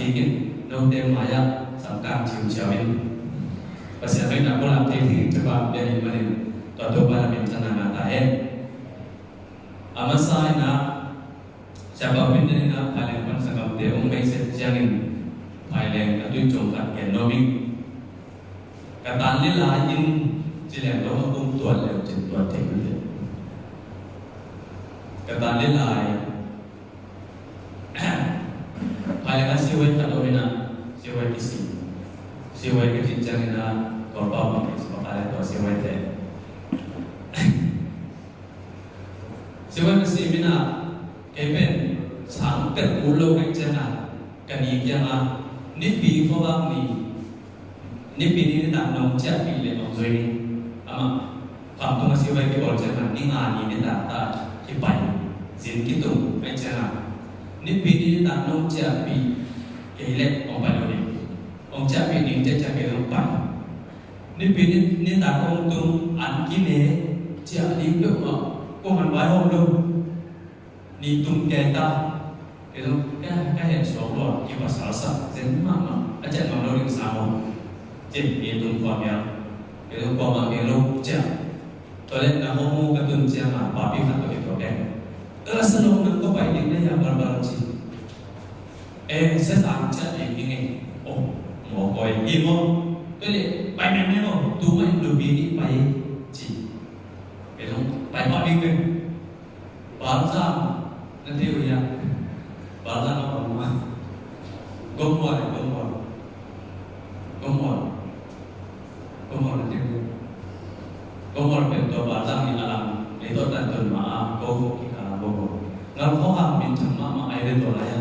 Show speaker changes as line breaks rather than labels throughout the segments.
sakingin nông tem maya samkang chiu chiawin pasal kau nak pulang titik coba dari mana tuan para bintang nama tahe amasai na siapa bintang na paling pun sangat dia umai sejangin paling atu jongkat genomi kata lila in jilang lo tuan le tuan titik kata lila paling siwai kado ina siwai kisi siwai kecicang ina korban bagi sebagai tu siwai te siwai kisi bina kepen sangkat ulo kecana kani kiama nipi fawak nipi ni tak nong cak pilih nong zoi ni ama kampung siwai ke bolcana ni ngani ni tak kipai zin kitung kecana nipi ni tak nong cak pi kelek orang pada ni orang cak pi ni cak kelek orang nipi ni tak orang tu an kini cak di tu ko man bai hom lu ni tung keta itu kan yang soal kita salsa zen mama aja mau lu sama jadi itu kuam yang itu kuam yang lu cak toilet nak homo katun cak mah papi kan tu itu kan kalau senang nak kau baik ni yang barbar sih saya cak ini oh mau kau ini mau toilet baik mana mau tu main lebih ni baik sih itu baik papi kan bangsa nanti ya bangsa apa rumah gomor nanti gomor bentuk bangsa ni alam itu tentun maaf kau kita gomor ngal kau ham bintang mama air itu lah ya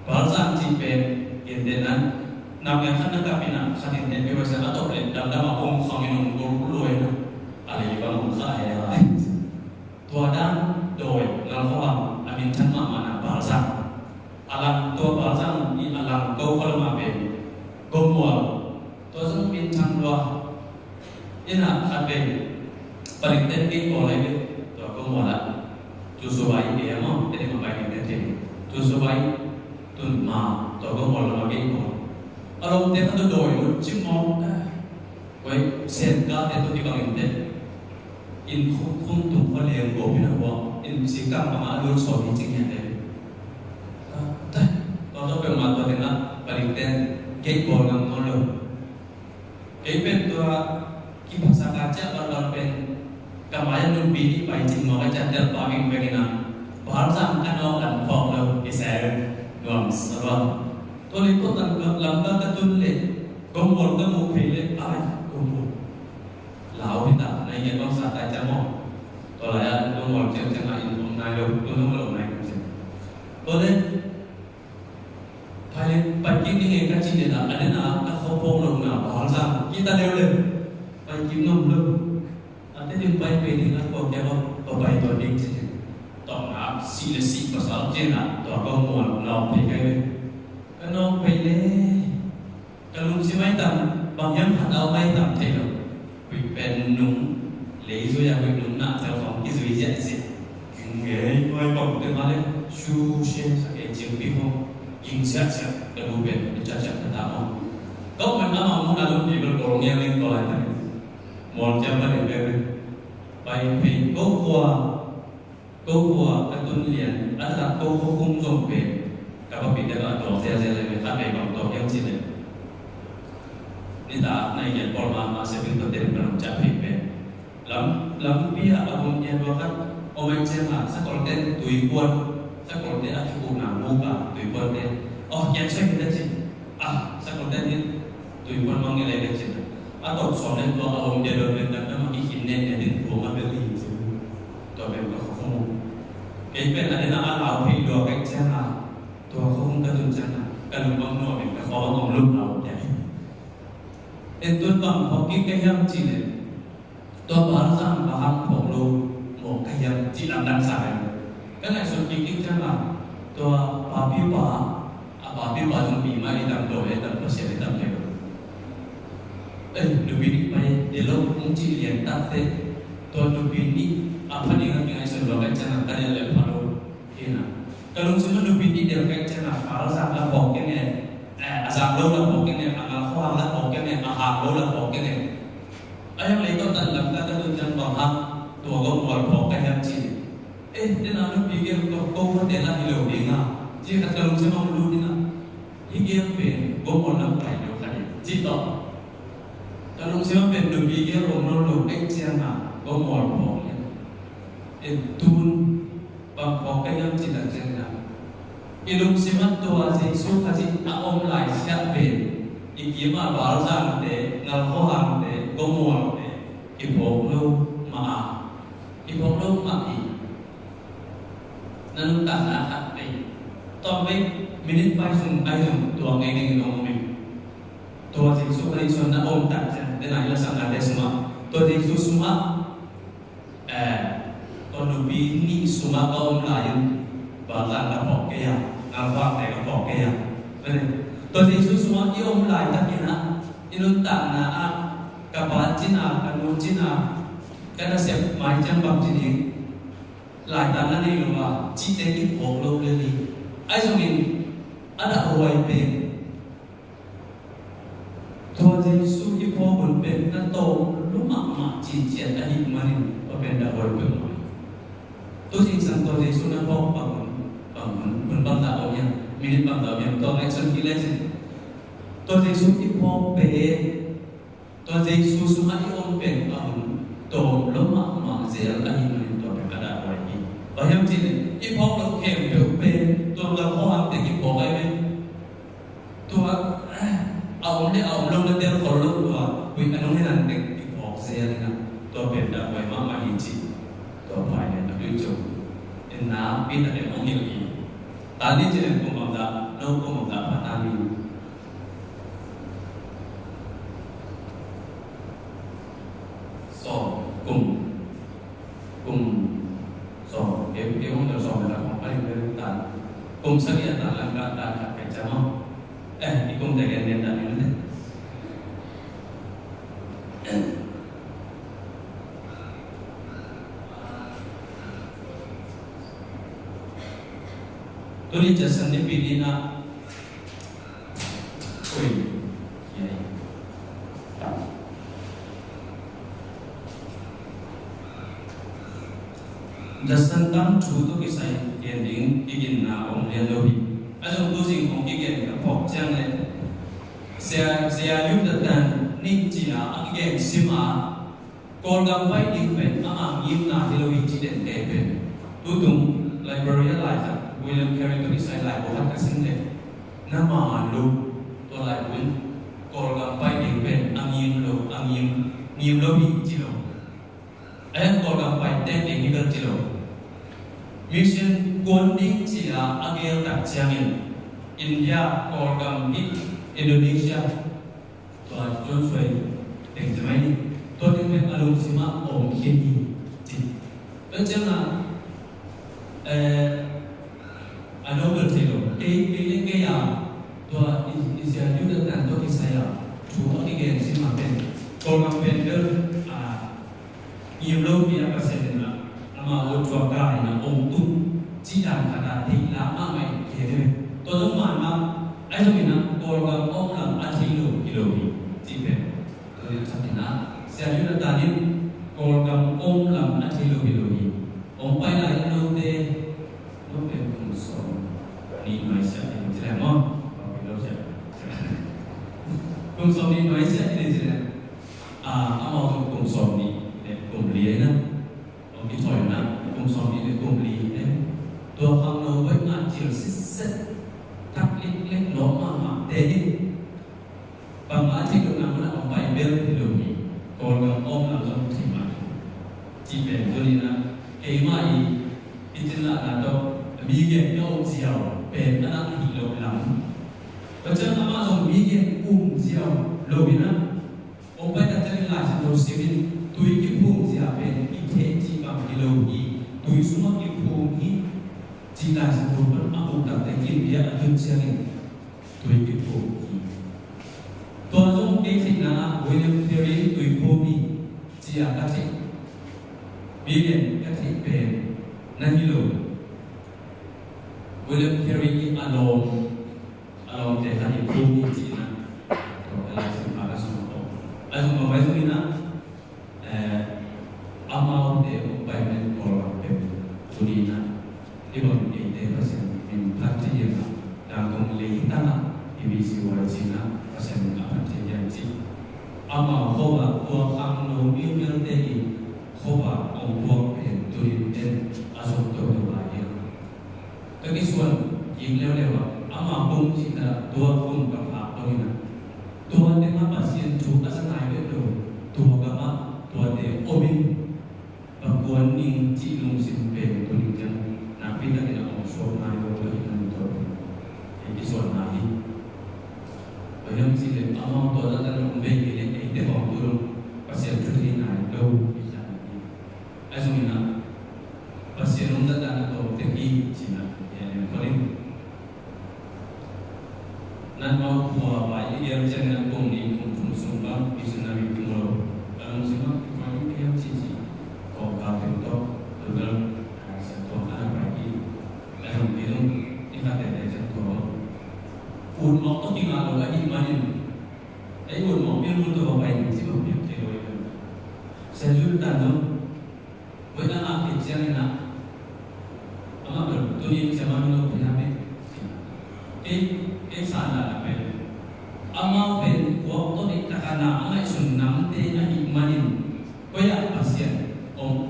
bangsa cipen indenan namanya kan nak pina kan ini biasa atau dalam apa kami nunggu dulu ya alih bang saya tuadan doi ngal kau ham bintang mama nak bangsa alam tua bangsa ni alam kau kalau mabe gomor tua semua bintang dua ina abe paling tinggi boleh ni tua gomor lah tu baik dia mau jadi membaik nanti tu baik tu ma tua gomor lah bagi gomor kalau dia tu doi cuma wei senka dia tu dikang inte in khung tu kau liang gomor nak in sikap mama alur sobi cingnya dia kalau tu pemata dia nak paling tinggi gate ngang ngolo kepen tua kipasa kaca baru pen kemayan nun bini baik cing mau kaca dia paming begina bahasa kanau kan fong lo isai nuam serba tu lipu tan lambang ketun le gomor tu mu pile ay gomor lau kita naik yang bangsa kaca mau tu layan gomor ceng ain nai lo tu lo nai ceng boleh paling pagi ni kan cing dia ada nak kau pong lo nak bahasa kita lewat pagi nom lo ada yang baik ni nak kau dia kau baik tu ding cing tong nak si pasal cing nak tu kau mau nak pergi kan nak pergi kalau si mai tam bang yang hadau mai tam thế lo bị pen nung lấy rồi ya bị nung nak theo phòng cái gì vậy gì nghe coi bọc cái mà lên su xe cái chiếc bị không in sát cái đồ biển để chắc chắn là tao có mình đã mong muốn là luôn gì mình còn nghe lên còn lại một trăm vấn đề về bài vì cố qua cái tuân liền đã là cố không dùng về các bạn bị cái đoạn tổ xe lên về phát về bằng tổ theo chỉ này nên ta này nhận còn mà sẽ bị tự tin bằng trả phí về lắm bia ở vùng nhà đó các ông anh xem là sẽ còn tên tùy quân sẽ còn tên là khu nào mua cả tùy quân tên nhận sách cái gì sẽ còn tên như tùy quân mang cái này cái gì atau soalnya kalau ông dia dah benda nama ikhinen yang di rumah beli itu, tu memang kamu. Kepen ada nak alau pi dua kek cina, tu kamu ketun cina, kalau bang no memang kau bang belum alau jadi. Itu bang hoki kayam cina, tu bahasa paham poklo mau kayam cina dan saya. Kan esok kiki cina, tu papi pa jumpi mari tam doa tam pasir tam kaya. Dubini mai delo kunci lian tate to dubini apa dengan sebab kancana tadi le palo ina kalau semua dubini dia kancana kalau sama boknya lâu là một cái này ngal khoa là một cái này hạ lâu là một cái này ai lấy có tận làm ta đơn chân bằng hăngตัวก็หมดพอกันยังจีเอ๊ะนี่นะลูกพี่เกี่ยวกับโก้เขาเดินละฮิโลเองอ่ะจีขัดกันลงใช่ไหมลูกนี่นะฮิเกี่ยวเป็นโก้หมดน้ำไปเดียวกันจีต่อแต่ลงใช่ไหมเป็นลูกพี่เกี่ยวลงน้ำลูกเอ็กเซียนอ่ะโก้หมดพอเนี่ยเอ็ดตูนบางพอกันยังจีตัดเจนนะอีลูกใช่ไหมตัวจีสู้เขาจีอาอมไหลเสียเป็นอีกี่มาบาร์ซันเดงาข้อหันเดโก้หมดเดอีพวกลูกมาอีพวกลูกมาอีนั่นตัดนะครับไอ้ตอนไปมินิทไปส่งไอ้ส่งตัวเองน้องมิตัวที่สุขที่สุดนะองค์ตัดจะได้ไหนเราสังกัดได้สมาตัวที่สุดสมาตอนดูบีนี่สมาก็องค์ลายบางการกระบอกแก่ยังงานว่างแต่กระบอกแก่ยังนั่นเองตัวที่สุดสมาที่องค์ลายตัดนี่นะอีนุ่นตัดนะกับบ้านจีน่ากับนุ่นจีน่ากันน่ะเสียหมายจังบางทีนี้หลายตานั่นเองว่าจีเต็งที่โผล่โลกเลยไอ้ส่วนนี้อันนั้นเอาไว้เป็นตัวที่สู้ที่พ่อคนเป็นนั่นโตรู้มากมาจีเจียนได้ยิ่งมันก็เป็นดาวรุ่งเป็นมาตัวที่สั่งตัวที่สู้นั่นพ่อบางคนบางดาวเนี่ยมีนิดบางดาวเนี่ยตัวไอ้ส่วนที่เล่นตัวที่สู้ที่พ่อเป็นตัวที่สู้สมัยที่องค์เป็นตัวรู้มากมาเสียได้ยิ่งมันตัวเป็นกระดาษไว้ที่บางอย่างที่ที่พ่อเราเข้มเป็นตัวเราข้อหักแต่กี่พอไอ้เป็นตัวเอาได้เอาลงแล้วเดี๋ยวคนรู้ตัววิ่งอันนู้นนี่นั่นเด็กที่พอเสียเลยนะตัวเป็นดาวไว้มากมาหินจีตัวไปเนี่ยนักวิจัยเอ็นน้ำปีนั่นเองมองเห็นอีตอนนี้จะเป็นกลุ่มแบบนั้นน้องกลุ่มแบบพัฒนามีสองกลุ่มสองเอฟมันจะสองแบบของอะไรเป็นต่างกลุ่มสักอย่างต่างหลังการต่างกันไปจะมั้งอีกกลุ่มแต่กันเรียนต่างกันเลยตัวนี้จะสันนิปีนี้นะโอ้ยDasan tam chuto kisai ending igin na om lelohi. Aso tusing om igen kapok chang le. Sia yum datan ning china again sima. Kolgam pai ning pen ang yim na lelohi chiden tepen. Tutung library life William Carey to kisai lai bohat kasing le. Nama lu to lai win. Kolgam pai ning pen ang yim lohi chilo. Ayan kolgam pai ten ning higal chilo. Mission Gonding China Agel Tak Chiangin India Kolgam Hit Indonesia Tuan John Sui Deng Jamai ni Tuan Deng Deng Alung Sima Om Kini Ti Macam na Ano bertilo Pilih kaya Tuan Isya juga dan Tuan Isaya Cuma Igen Sima Pen Kolgam Pen Del Yimlo Biar Pasien mà một trò cài là ôm tung chỉ đàn cả đàn thì là mà mày thế thôi tôi giống mà ai cho mình là tôi gặp ông làm ăn thì lù chỉ về tôi chắc thì là sẽ như là ta đi tôi gặp ông làm ăn thì lù ông quay lại đâu thế nó về cùng sống đi nói sẽ thì làm không đâu sẽ cùng sống đi nói sẽ thì làm ông mau cùng sống đi để cùng lý nữa cái thời nào cùng sống đi để cùng lý đấyตัวคำโน้ตงานจิ๋วซิดทักเล็กๆล้อมาเตะบางอาทิตย์ก็นำมันออกไปเบลที่ดูนี่ก่อนกับอ้อมเราต้องที่มาจีเป็นตัวนี้นะเอมาอีอิจฉาหน้าตัวมีเงี้ยเอาเจียวเป็นอันนั้นหิโลหลังเพราะฉะนั้นมาส่งมีเงี้ยเจียวโลบินะออกไปแต่จะเป็นหลายสิ่งเราเสียดิตุยกิพุ่งเจียวเป็นอีเทจีบางกิโลอีตุยสุมากิพุ่งอีจีน่าจะรู้ว่าอาบุตรแต่กินเบียร์อันเชียงตุยกิพุ่งอีตัวจงเด็กที่นั่นวิลเลียมเทอรี่ตุยพุ่งอีจีอากัติบิลเลียนกัติเป็นนั่นฮิโลวิลเลียมเทอรี่อารมณ์แต่การพุ่งอีจีน่า lăng lấy ta vì sự gọi chính là và sẽ mình gặp thể hiện gì ama khô và tua khang nô miêu miêu tê đi khô và ông tua biển tui tên azok tôi được lại hiện cái xuân dìm leo leo ama bung chỉ là tua bung gặp hạ tôi nè tua tên mà pasien chú đã sang này biết rồi tua gặp mà tua để ôm và cuốn ninh chỉ lung xin về tôi định chân nạp biết là ông số này rồi lấy hình tôi thì cái xuân này bởi vì chỉ là ông tôi đã đang về cái này để phòng tôi luôn pasien chú thì này đâu bị sao này ai dùng như nào pasien ông đã đang tôi tự ý chỉ là có đến nan mau hoa bài yang jangan pun ni pun sumbang bisa nabi kumolo dalam semua kami yang sisi kau kafir tu dalam satu anak lagi dalam hidung ikat dari satu pun mau tu tinggal lagi imanin pun mau biar tu apa yang sih mau biar tu sejujurnya tu bukan apa yang nak ama bertujuan sama minum penyakit sana apa ama ben waktu ni takana angai sunnam te na imanin koya pasien om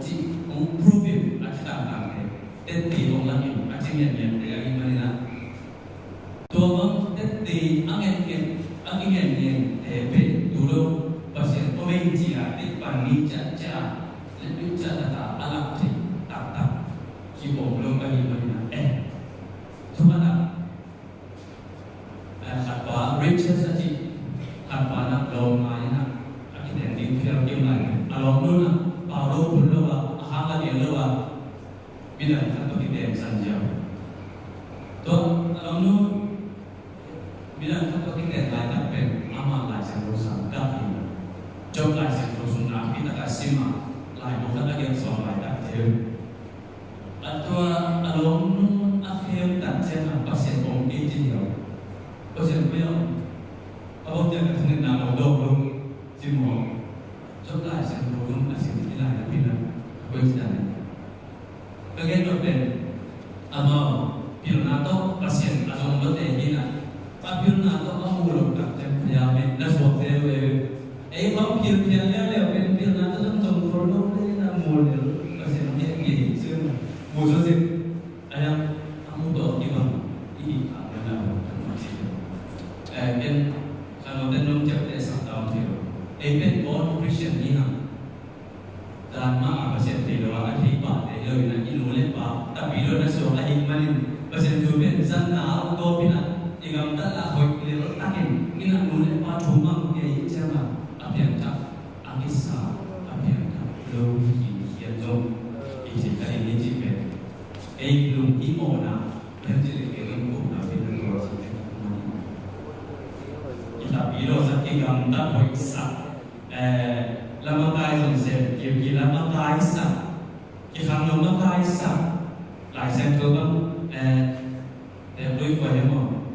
prove acita kang te om lagi acingen yang te imanina to bang te angin te be dulu pasien omen jia te pani cha lebih cha alak te tak ki om lo ka imanina cuma Richard saja, apa nak lawan lain nak, akhirnya di film game lain. Along tu nak, Paulo pun lewa, Ahanga dia lewa, bila satu kita saja. Tu along tu, bila satu kita lain tak pen, amal lain serusan dah ini. Job lain serusan nak kita kasih mah, lain bukan lagi yang soal lain tak ter. Atau along tu akhir tak jangan pasien om dia. Pasien beliau, awak jangan senang nak dok cuma, coba saya berulang asyik hilang tapi nak berjalan. Bagian dokter, ama pirnato pasien asal dokter hina, pirnato kamu belum tak terjadi, dah suatu kamu pirnato pirnato tentang produk ni nak model pasien dia ni semua, musuh ayam kamu dok di mana? Ini apa nama? Ben kalau tenung cepat setahun tu, ben orang Kristen ni ham, dan mak pasien tu orang ahli pak, dia nak ilu lepas, tapi dia nak suruh ahli manin, pasien tu ben zanna atau bina, ingam tak lah hoi lelok takin, ina mula lepas cuma dia siapa, apa yang tak, akisa, apa yang tak, lohi, hiajom, isi kali ni jipen, belum imona, yang jadi kelengkung, tapi belum sampai. Tapi lo sakit gambar hoiksa, lama kaya sonsep, kira lama kaya sa, kira lama kaya sa, lai sen tu kan, doi kaya mo,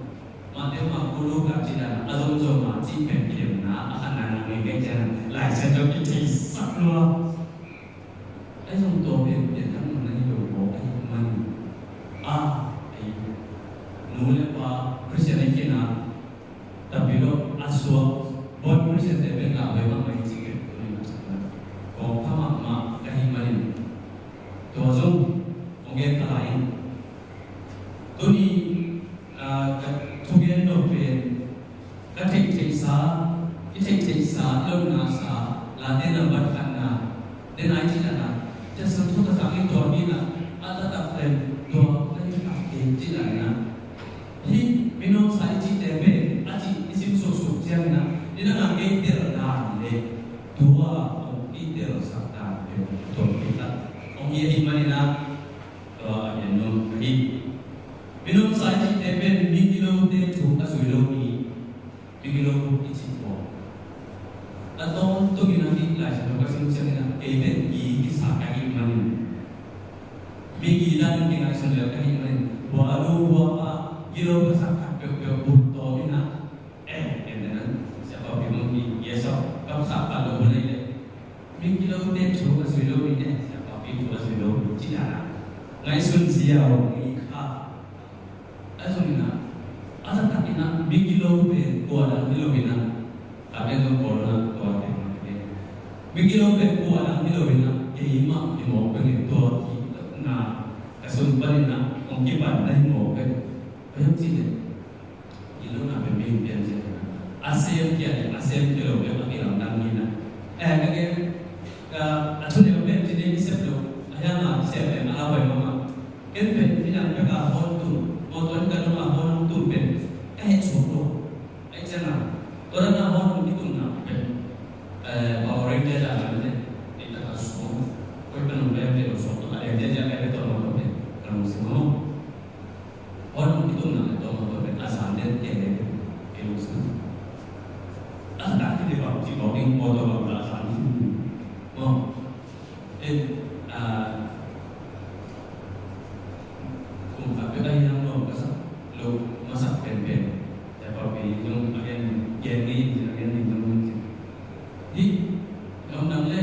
macam makulu kat cina, azom macam pen na, akan nana mereka jangan, lai sen tu kita sak lo, azom tu pen kan mana ni lo, mana, nule pa Kristen ni kena. Tapi lo asal buat Kristen tapi enggak memang main sikit tu ni macam kau faham mak kehimanin tu azum mungkin lain tu ni tujuan lo pen ketik sa lo nasa latih lambat karena dan aji dana just satu tak itu ni na ada tak pen tu lagi tak jadi na hi minum saya cita pen aji isim susu siang na dia nak ketir dan le dua ketir sakta betul kita orang yang iman na yang nom hi minum saya cita pen minggu te tu asilo ni minggu isim po atau tu kita ni lah sebab kasih siang na pen i sakta iman minggu dan tinggal sendiri iman walau apa kilo besar kau butuh ni nak siapa bingung ni esok kau siapa lo boleh le minggu lo ni cuba silo ni siapa bingung silo cina ngai sun siau ni kah asun na Mikilo pe kuala Filipina kami tu corona kuala Mikilo pe kuala Filipina ima imo pe tua na kasun palina ongkipan na imo pe ayam sini ilo na pe bimbing sini ASEAN kilo pe akiram nangina kage atun ilo pe sini isep lo ayana isep pe alawai mama kenpe ina pe ka hon tu moton ka no hon tu pe solo ai chana tora na hon itu na pe orang dia jangan ni kita kasih kau kan boleh dia suatu ada dia jangan ada tolong tu kalau semua hon itu na tolong tu asal dia dia itu semua asal dia bawa si bawa ini bawa bawa asal itu oh kumpulan kita yang lo masak pen-pen tapi yung agen geni agen itu di kalau nang le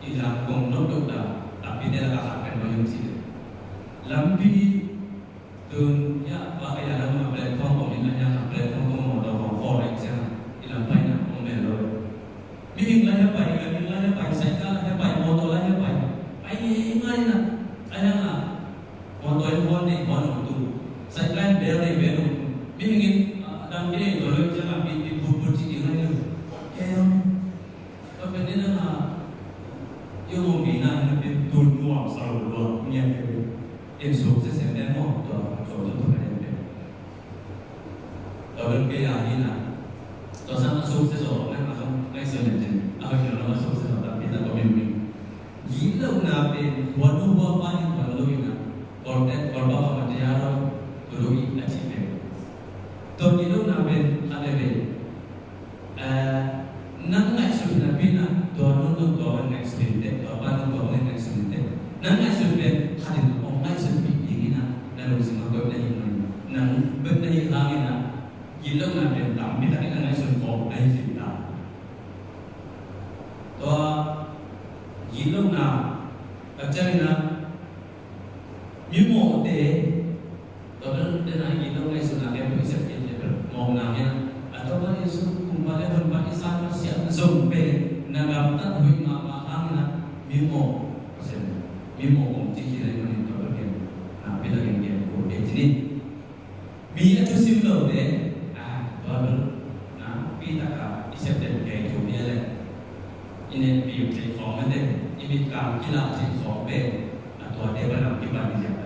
di lakong no dokta tapi dia akan bayar sih lampi tun ya pak ya lama platform ini yang platform mau tahu forex ya ilang pai na omelo bing lah ya pai saya kala ya pai motor lah ya pai ngai na ayah na motor yang ni tu saya kan beli bingin dan ini kalau jangan di bubur sini lagi tapi ni na yung bina ni tun muam selalu luar punya yang sukses yang demo tu kan kalau kaya ini tu sama sukses orang macam excellent apa yang orang sukses tapi tak pemimpin gila nape wanu apa ni wanu ina korban material dulu achieve to gila nape ada be nang ngai sudah bina to next binte to apa next binte nang ngai sudah hadin ngai sudah bina lalu semua kau dah ini nang benda lagi na gila nape tam bina ni ngai sudah kau dah cinta to gila na kacau na mimo te to dan gila ngai sudah dia bisa dia mau nanya atau kan Yesus kumpulnya berbagai sama siapa zombe nagamtat hui mama angna mimo pasal mimo umti kira yang ini tahu kan nah bila yang dia boleh jadi biar tu simple deh baru nah kita kah isep dan kayak itu dia le ini biar jadi format deh ini kah kita jadi format atau ada barang kita ni siapa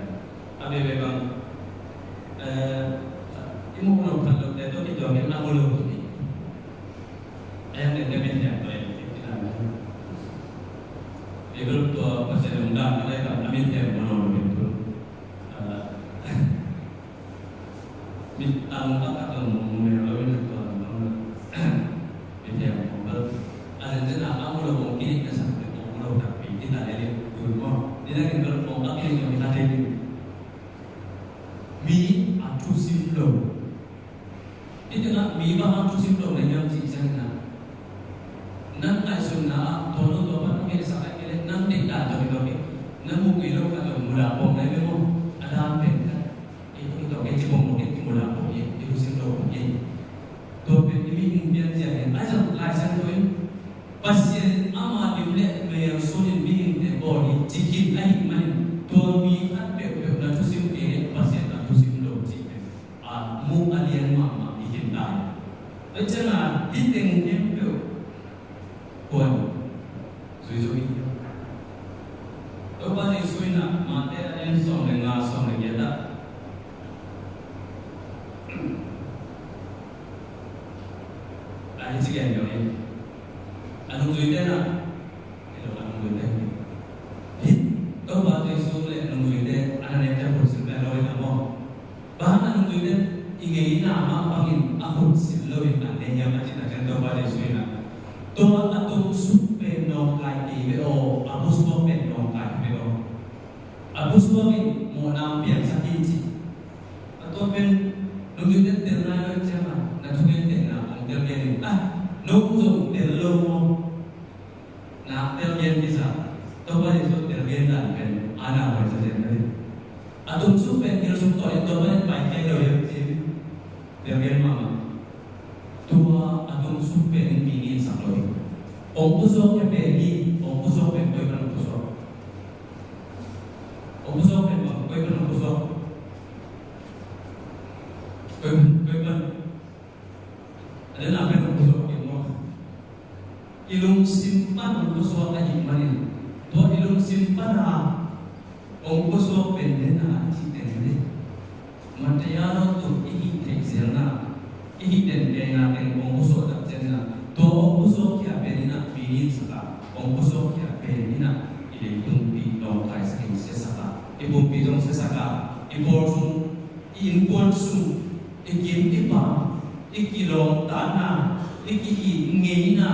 ada memang ini mau kalau dia tu kita ambil nak mulu ni ayam dia macam apa yang kita itu tu pasal undang ada yang ambil dia mulu itu minta atau mengelawi itu dia mengelawi ada jenak mulu mungkin kesan mulu tapi tidak ada tu mau dia kan kalau mau tak ini kita ada mi atu simlo itu nak mi bahan atu simlo dengan si sana nang aisuna tono to apa ni sa kile nang dikta to ni nang mukilo ka to mula po na mo ada pen kan itu to ke mo mo ke mula po ye itu simlo ye to pe ni bian ja ye aja lai san to pasien ama dimle me yang sunin bi de body jikin ai man to mi at pe na to sim ke pasien na to simlo ji mu alien mama ikin dai ejana hiteng empe kuat, suwi. Lepas ni suwi nak mati ada yang song dengan kita. Ada sekian yang ini. Anu suwi dia nak, kalau anu suwi dia. Lepas ni suwi anu suwi dia, anak yang terus sudah lawai nama. Bahan anu suwi dia ingin nama panggil aku silawai ane yang macam nak lepas ni suwi nak. Toa atau supe no kai iveo abus bopen no kai iveo abus bopen mo nam biar sakit atau pen nunggu dia terlalu cema na tulen tena angkel dia nunggu terlalu mo na terlalu bisa toa itu terlalu dan pen anak macam ni atau supe dia supe toa itu pen baik kai dia เรียนมาตัวอารมณ์สุขเป็นมีนิสัยเลยองค์ผู้ทรงเป็นนี่องค์ผู้ทรงเป็นตัวกันผู้ทรงองค์ผู้ทรงเป็นตัวกันผู้ทรงตัวกันอันนั้นเป็นผู้ทรงyang mau ilung simpanผู้ทรงaja manaตัวilung simpanองค์ผู้ทรงเป็นเนี่ยนะที่เด่นเลยมันจะยากตัวอีกที่เสียนะอีกเด่นเด่นนะเป็นองค์ผู้ทรงตัดเจนนะตัวองค์ผู้ทรงที่เป็นนี่นะปีนี้สักองค์ผู้ทรงที่เป็นนี่นะอีเรื่องปีลองไทยสักเสียสักอีบุญปีลองเสียสักอีบอลซุอีอินบอลซุอีกินอีปาอีกิลองตานาอีกิอีเงี้ยนะ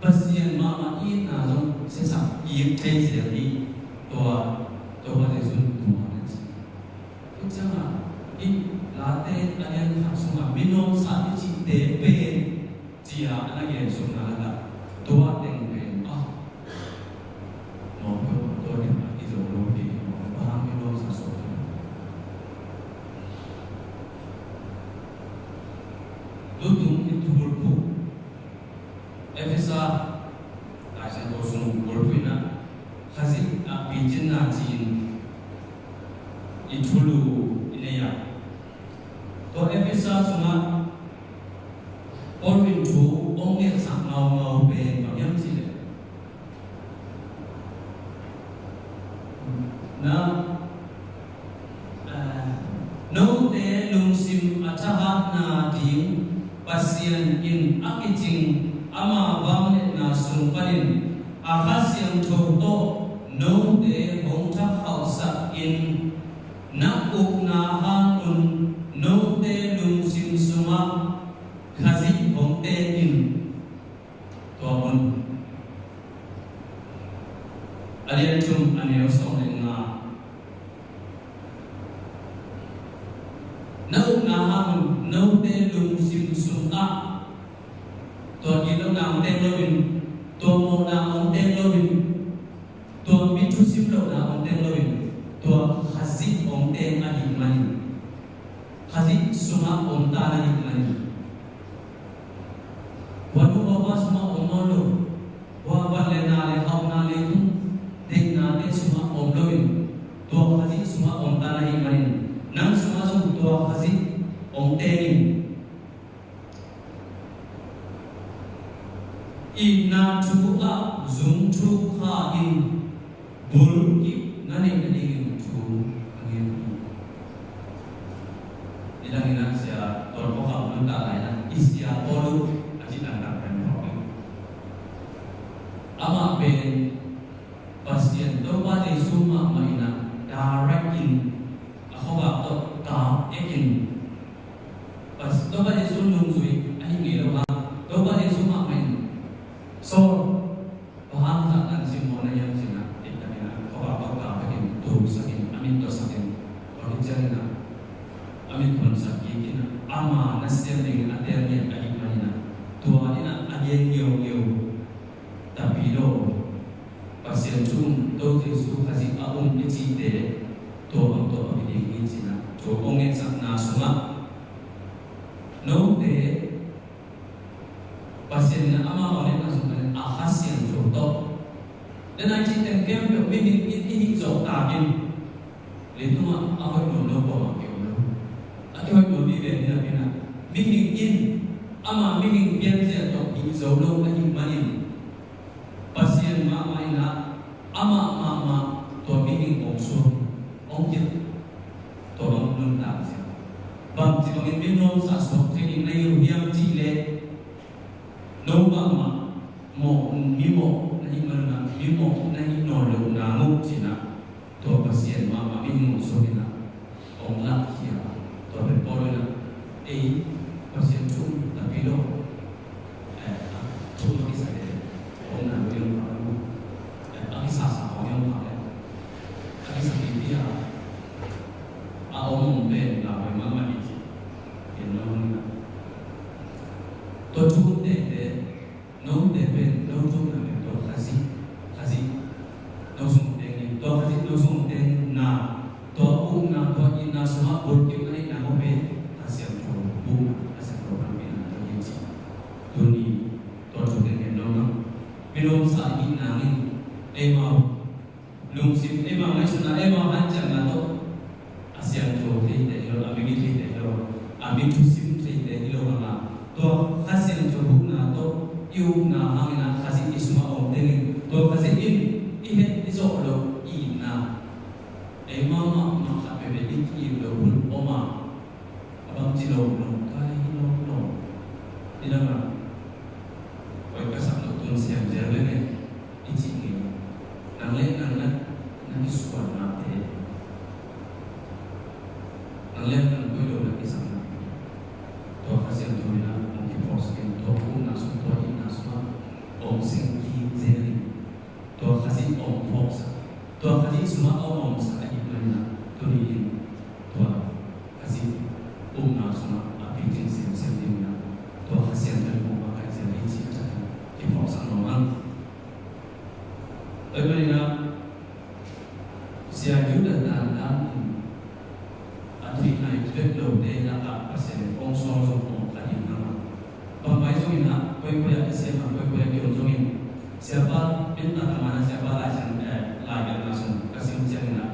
ภาษามาอีน่าจงเสียสักอีเทเสียดีตัวว่าจะสุดตัวนั่นสิทุกจังหวะอีลาเต้อันนี้ทำสมัยมิโนสาธิตเตเป็นจีอาอันนี้สุดนั่นแหละตัวเต็งเป็นมองไปตัวเด็กที่จะรู้ดีมองไปทางมิโนสาสุดดูตรงนี้ทุกคนพูดเอฟเอสอาอาจารย์โอซุนพูดไปนะข้าศึกปีจินนาจีนอิทุลูอินเนียตัวเอฟเอสอาสมัยออรินทูองค์เอกสังเงาเป็นแบบยังสิเลยนะโน้ตเดลุงซิมอาจารย์นาดิงปัสยันอินอักิจิงอามาบังเลนาสุนปันินอาคาเซียงโทโตโน้ตเดหงทักเขาสักอินนักอุกนาฮังอุนโน้ตเดลุงซิมสุมาขจิหงเตอินตัวบุญอันนี้จุ่มอันนี้เราส่งเลยนะนักอุกนาฮังอุนโน้ตเดลุงซิมสุมาตัวกิโลนาเตโลวินตัวโมนาเตโลวินตัวมิทุสิบโลนาเตโลวินตัวขจิหงเตอาหิมานิขจิสุมาองตาอาหิมานิวันนู้นว่าสุมาองมาโลว่าวันเลนาเลเอานาเลตุเด็กนาเลสุมาองโลวินตัวขจิสุมาองตาอาหิมานินังสุมาสุตัวขจิองเตนิอินาทุกะซุงทุกะอินบุลกินั่นเองทุอันนี้นี่ดังนั้นเสียตัวพวกเขาไม่ต่างอะไรนะอิสยาโอลุอาจิตต่างๆเป็นของเขาอามาเป็นปัสเซียนตัวว่าในซูมาไม่นะ direct in เขาบอกตัวกาเอกินปัสตัวว่าในซูนุ่งสุยอันนี้มีแล้วว่าตัวว่าในซูมาไม่โซ่พหามจากนั้นสิโมนัยยังสินะอีกแต่เนี่ยเขาบอกว่ากาเป็นตัวสักินอามินตัวสักินตัวที่เจริญนะอามินคนสักินนะอามานัสเซนลิงอันเดียร์เนี่ยอะไรมาเนี่ยตัวนี้นะอันเดียร์เงียวแต่ปีโลปัสเซียนจุ่มตัวที่สุขสิอาอุนที่จีเตตัวอันตัวอันนี้กินสินะตัวองค์เอกสักนาสุมาโน้ตเดpasien na ama oleh masuk ke akhas yang contoh dan aji tengkem berbeda ini jauh takin itu mah awak nono bawa kau atau awak nono dia ni nak kena mihing in ama mihing biar saya tahu ini jauh lo lagi mana pasien mama ina ama mama tu mihing ongso ongkir tolong nunta siapa bang jika minum sasok jadi naik yang cile nấu bằng mà một miếng này mà là miếng này nồi lẩu nà ngục chỉ làตัวภาษามาไม่งงสุดนะองค์ละเขียตัวเป็นปอเลยนะภาษาชุ่มแต่พี่โลชุ่มที่ใส่องค์นั้นเรื่องอภิษาสาของยังผ่านอภิษาที่พี่อาองค์เป็นเราไปมั่งมาอีกเห็นแล้วนะตัวชุ่มเด็กน้องเด็กเป็นน้องชุ่มเป็นตัวขจิน้องสุ่มเด็กตัวขจิน้องสุ่มเด็กนาตัวอุ้งนาตัวอินนาสมาบุตรเกี่ยวกับในนาโมเปตัสยังโตบุ Pilom sa hi nangin ema lung sim ema ngai suna ema han chang na to asian to te te lo amigi te te lo ami tu sim te te lo na to khasian to bu na to yu na hang na khasi isma om te to khasi in i he iso lo i na ema ma ma kha pe be i lo bul oma abang ti lo no kai lo no ina ma oi ka sam lo tun siam je le ne i chi ni nang le nang na nang ki suan na te nang le nang ko lo na ki sam na to khasian to na om ki force ken to ku na su to i na su ma om sing ki je ni to khasi om force to khasi suma om sa ai na to ni to khasi na suma api jing sim sim ni na to khasian to ko ma kai je ni chi ta ki force no ma oi ba ni na sia yu da dan dan atri nai vet lo de na ka pase ong so so ko ka ni na ba mai so ina koi koi ya se ma koi koi ki so in siapa in na ta mana siapa la chan la ya na so ka sim chen na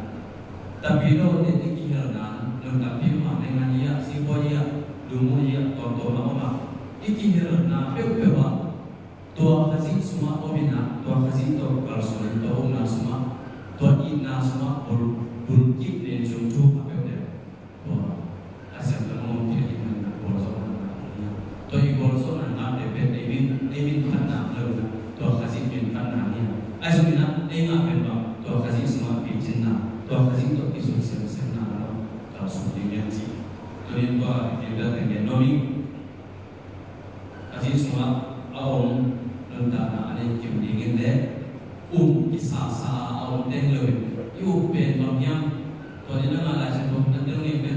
tapi lo de ki hal na lo ta pi ma ne nga ni ya si bo ya lu mo ya to to ma ma iki hal na pe pe ba to khasi suma obina to khasi to kal so to na suma to i na suma bul ki ne jum tu pa pe de to asam to mo ki ni na bol so na to i bol so na de pe de bin khan na lo na to khasi bin khan na ni ai so na e nga pe ba to khasi suma pi chin na to khasi to ki so se na lo ka so ni ngen ji to ni ba ni da de no ni khasi suma aom ta na ane kim di ngin de isa sa aom de lo yu pe ma myam to ni na la chen to na de ni pe